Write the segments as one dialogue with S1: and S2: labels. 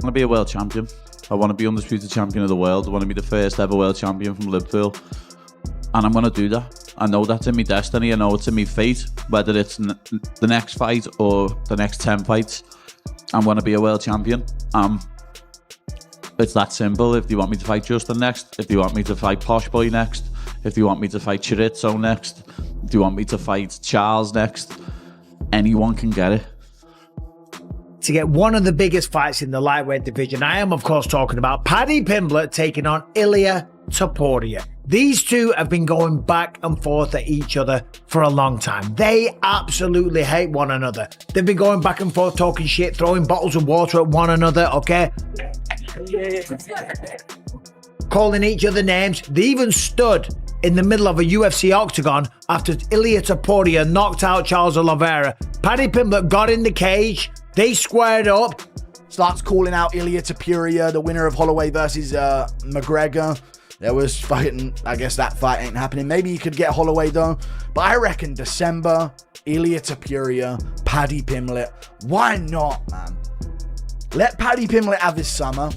S1: I want to be a world champion. I want to be undisputed champion of the world. I want to be the first ever world champion from Liverpool. And I'm going to do that. I know that's in my destiny. I know it's in my fate. Whether it's the next fight or the next 10 fights, I'm going to be a world champion. It's that simple. If you want me to fight Justin next, if you want me to fight Posh Boy next, if you want me to fight Chorizo next, if you want me to fight Charles next, anyone can get it.
S2: To get one of the biggest fights in the lightweight division, I am of course talking about Paddy Pimblett taking on Ilia Topuria. These two have been going back and forth at each other for a long time. They absolutely hate one another. They've been going back and forth, talking shit, throwing bottles of water at one another, okay? Calling each other names. They even stood in the middle of a UFC octagon after Ilia Topuria knocked out Charles Oliveira. Paddy Pimblett got in the cage. They squared up.
S3: Starts calling out Ilia Topuria, the winner of Holloway versus McGregor. There was fighting, I guess that fight ain't happening. Maybe you could get Holloway though. But I reckon December, Ilia Topuria, Paddy Pimblett. Why not, man? Let Paddy Pimblett have his summer.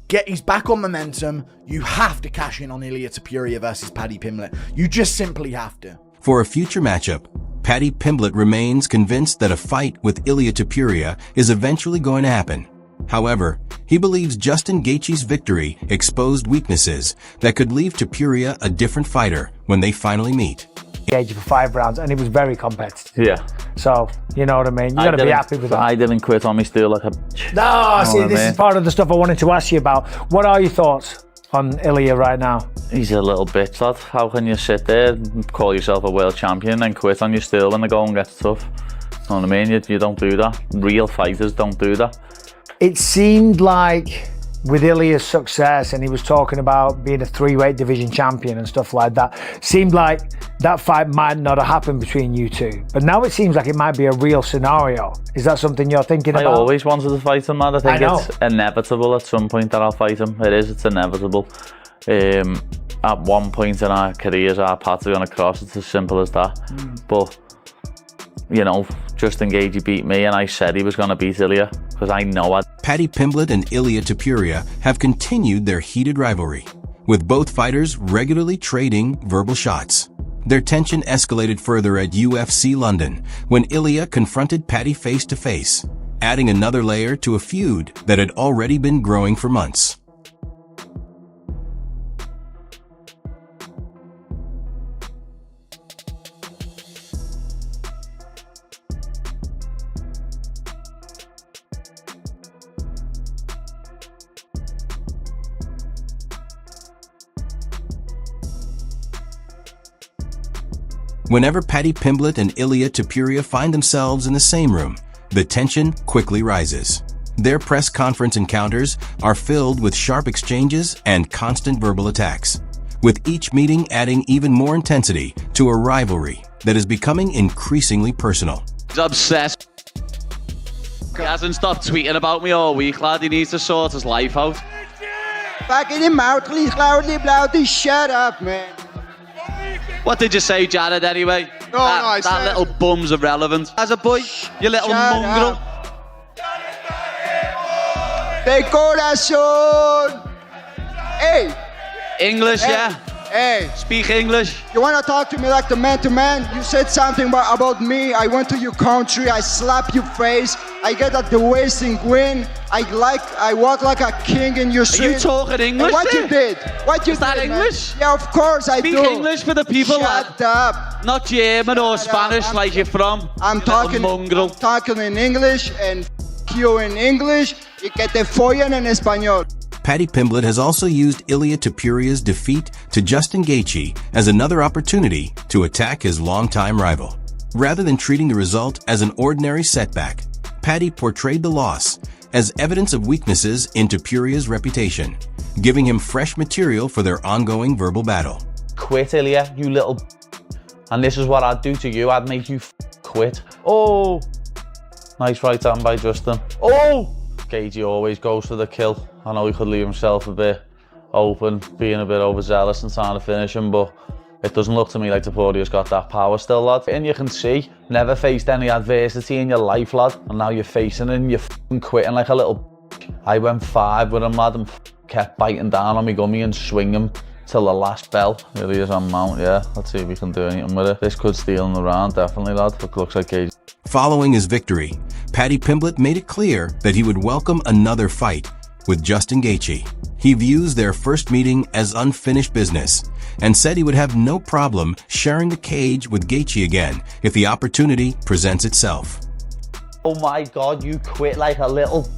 S3: Get his back on momentum. You have to cash in on Ilia Topuria versus Paddy Pimblett. You just simply have to.
S4: For a future matchup, Paddy Pimblett remains convinced that a fight with Ilia Topuria is eventually going to happen. However, he believes Justin Gaethje's victory exposed weaknesses that could leave Topuria a different fighter when they finally meet.
S2: Gaethje for 5 rounds and he was very competitive.
S5: Yeah.
S2: So, you know what I mean? You got to be happy with that.
S5: I didn't quit on me still like a...
S2: No, see, this is part of the stuff I wanted to ask you about. What are your thoughts on Ilia right now?
S5: He's a little bitch, lad. How can you sit there and call yourself a world champion and quit on your still when the going gets tough? You know what I mean? You don't do that. Real fighters don't do that.
S2: It seemed like with Ilia's success, and he was talking about being a 3-weight division champion and stuff like that, seemed like that fight might not have happened between you two. But now it seems like it might be a real scenario. Is that something you're thinking about?
S5: I always wanted to fight him, man. I think it's inevitable at some point that I'll fight him. It's inevitable. At one point in our careers, our paths are going to cross. It's as simple as that. But, you know, Justin Gaethje beat me and I said he was going to beat Ilia because I know
S4: Paddy Pimblett and Ilia Topuria have continued their heated rivalry, with both fighters regularly trading verbal shots. Their tension escalated further at UFC London when Ilia confronted Paddy face-to-face, adding another layer to a feud that had already been growing for months. Whenever Paddy Pimblett and Ilia Topuria find themselves in the same room, the tension quickly rises. Their press conference encounters are filled with sharp exchanges and constant verbal attacks, with each meeting adding even more intensity to a rivalry that is becoming increasingly personal.
S1: He's obsessed. He hasn't stopped tweeting about me all week, lad. He needs to sort his life out.
S6: Back in your mouth, please, loudly, shut up, man.
S1: What did you say, Jared, anyway?
S6: No, I said...
S1: That little bum's irrelevant. As a boy, you little mongrel.
S6: De corazón. Hey.
S1: English,
S6: hey.
S1: Yeah?
S6: Hey.
S1: Speak English.
S6: You want to talk to me like the man-to-man? You said something about me. I went to your country. I slap your face. I get at the wasting win. I walk like a king in your street.
S1: Are you talking English?
S6: And what
S1: there?
S6: you did? What you
S1: Is
S6: did,
S1: that English?
S6: Man? Yeah, of course I do.
S1: Speak English for the people.
S6: Shut up.
S1: Not German or Spanish like you're from.
S6: I'm talking in English and you in English. Y que te follen en español.
S4: Paddy Pimblett has also used Ilia Topuria's defeat to Justin Gaethje as another opportunity to attack his longtime rival. Rather than treating the result as an ordinary setback, Paddy portrayed the loss as evidence of weaknesses in Topuria's reputation, giving him fresh material for their ongoing verbal battle.
S5: Quit, Ilia, you little... And this is what I'd do to you. I'd make you quit. Oh! Nice right hand by Justin. Oh! Gaethje always goes for the kill. I know he could leave himself a bit open, being a bit overzealous and trying to finish him, but It doesn't look to me like Topuria's got that power still, lad. And you can see, never faced any adversity in your life, lad. And now you're facing it and you're f***ing quitting like a little I went 5 with him, lad, and kept biting down on me gummy and swinging till the last bell. Really is on mount, yeah. Let's see if we can do anything with it. This could steal in the round, definitely, lad. It looks like Gaethje.
S4: Following his victory, Paddy Pimblett made it clear that he would welcome another fight with Justin Gaethje. He views their first meeting as unfinished business and said he would have no problem sharing the cage with Gaethje again if the opportunity presents itself.
S5: Oh my God, you quit like a little...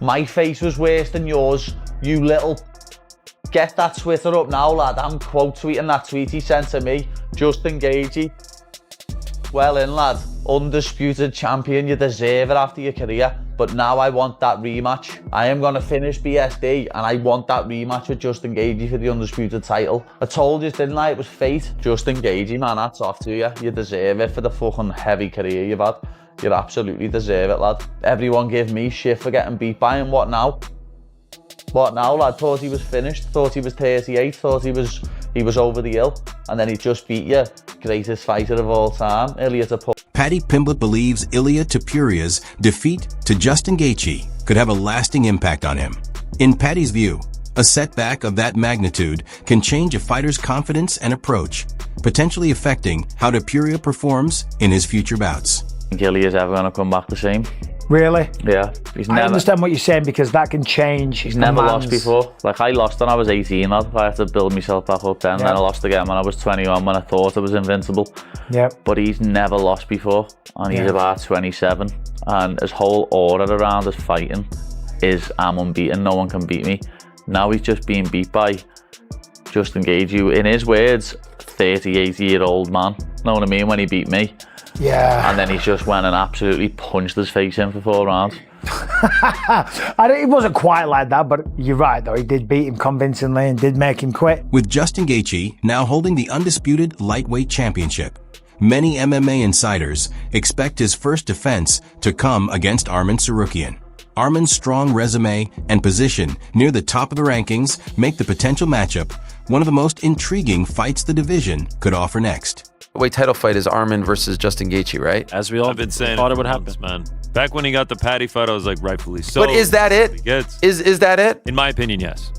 S5: My face was worse than yours, you little... Get that Twitter up now, lad. I'm quote tweeting that tweet he sent to me. Justin Gaethje. Well in, lad. Undisputed champion, you deserve it after your career. But now I want that rematch. I am going to finish BSD and I want that rematch with Justin Gaethje for the undisputed title. I told you, didn't I? It was fate. Justin Gaethje, man, that's off to you. You deserve it for the fucking heavy career you've had. You absolutely deserve it, lad. Everyone gave me shit for getting beat by him. What now? What now, lad? Thought he was finished, thought he was 38, thought he was over the hill, and then he just beat you. Greatest fighter of all time, Ilia Topuria.
S4: Paddy Pimblett believes Ilia Topuria's defeat to Justin Gaethje could have a lasting impact on him. In Paddy's view, a setback of that magnitude can change a fighter's confidence and approach, potentially affecting how Topuria performs in his future bouts.
S5: I think Ilia's ever going to come back the same.
S2: Really?
S5: Yeah.
S2: I understand what you're saying because that can change.
S5: He's never lost before. Like, I lost when I was 18, lad. I had to build myself back up then. Yeah. Then I lost again when I was 21 when I thought I was invincible.
S2: Yeah.
S5: But he's never lost before. And he's about 27. And his whole aura around his fighting is, I'm unbeaten, no one can beat me. Now he's just being beat by Justin Gaethje. In his words, 80-year-old man. Know what I mean? When he beat me.
S2: Yeah.
S5: And then he just went and absolutely punched his face in for 4 rounds.
S2: It wasn't quite like that, but you're right, though. He did beat him convincingly and did make him quit.
S4: With Justin Gaethje now holding the undisputed lightweight championship, many MMA insiders expect his first defense to come against Arman Tsarukyan. Arman's strong resume and position near the top of the rankings make the potential matchup one of the most intriguing fights the division could offer next.
S7: Weight title fight is Arman versus Justin Gaethje, right?
S8: As we all
S9: I've been saying
S8: thought
S9: it
S8: would
S9: for
S8: happen,
S9: months, man. Back when he got the Paddy fight, I was like, rightfully so.
S7: But is that it? Is that it?
S9: In my opinion, yes.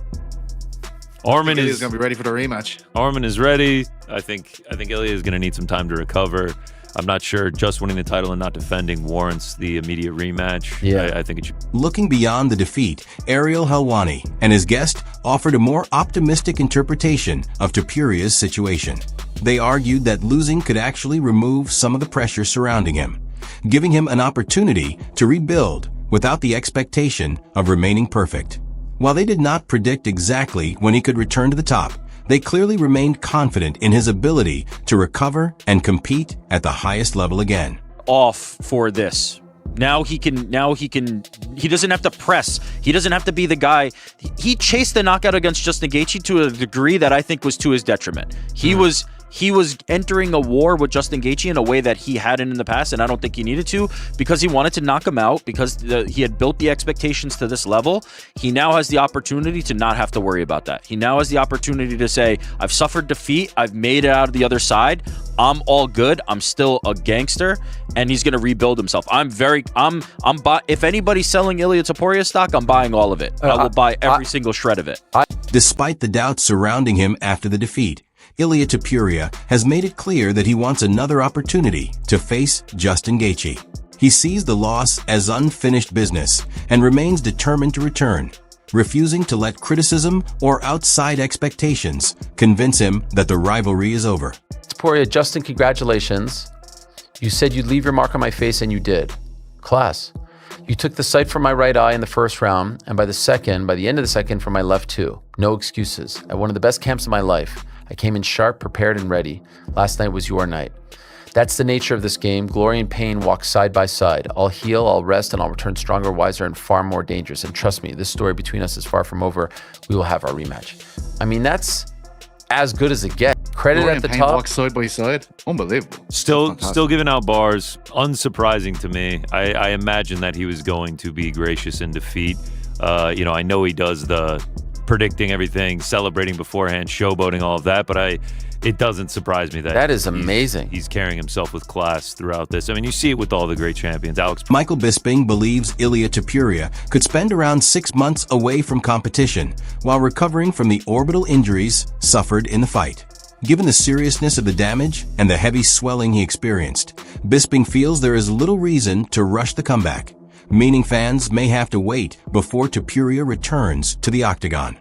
S9: Arman is
S10: going to be ready for the rematch.
S9: Arman is ready. I think Ilia is going to need some time to recover. I'm not sure just winning the title and not defending warrants the immediate rematch.
S7: Yeah.
S9: I think it should.
S4: Looking beyond the defeat, Ariel Helwani and his guest offered a more optimistic interpretation of Topuria's situation. They argued that losing could actually remove some of the pressure surrounding him, giving him an opportunity to rebuild without the expectation of remaining perfect. While they did not predict exactly when he could return to the top, they clearly remained confident in his ability to recover and compete at the highest level again.
S8: Off for this. Now he doesn't have to press. He doesn't have to be the guy. He chased the knockout against Justin Gaethje to a degree that I think was to his detriment. He was entering a war with Justin Gaethje in a way that he hadn't in the past, and I don't think he needed to, because he wanted to knock him out, because he had built the expectations to this level. He now has the opportunity to not have to worry about that. He now has the opportunity to say, I've suffered defeat, I've made it out of the other side, I'm all good, I'm still a gangster, and he's going to rebuild himself. If anybody's selling Ilia Topuria stock, I'm buying all of it. I will buy every single shred of it.
S4: Despite the doubts surrounding him after the defeat, Ilia Topuria has made it clear that he wants another opportunity to face Justin Gaethje. He sees the loss as unfinished business and remains determined to return, refusing to let criticism or outside expectations convince him that the rivalry is over.
S7: Topuria, Justin, congratulations. You said you'd leave your mark on my face, and you did. Class. You took the sight from my right eye in the first round, and by the end of the second, from my left too. No excuses. At one of the best camps of my life, I came in sharp, prepared, and ready. Last night was your night. That's the nature of this game. Glory and pain walk side by side. I'll heal, I'll rest, and I'll return stronger, wiser, and far more dangerous. And trust me, this story between us is far from over. We will have our rematch. I mean, that's as good as it gets. Credit
S10: Glory
S7: at the
S10: and pain
S7: top.
S10: walk side by side. Unbelievable.
S9: Still giving out bars. Unsurprising to me. I imagine that he was going to be gracious in defeat. I know he does the predicting everything, celebrating beforehand, showboating, all of that. But it doesn't surprise me
S7: that is amazing.
S9: He's carrying himself with class throughout this. I mean, you see it with all the great champions.
S4: Michael Bisping believes Ilia Topuria could spend around 6 months away from competition while recovering from the orbital injuries suffered in the fight. Given the seriousness of the damage and the heavy swelling he experienced, Bisping feels there is little reason to rush the comeback, meaning fans may have to wait before Topuria returns to the octagon.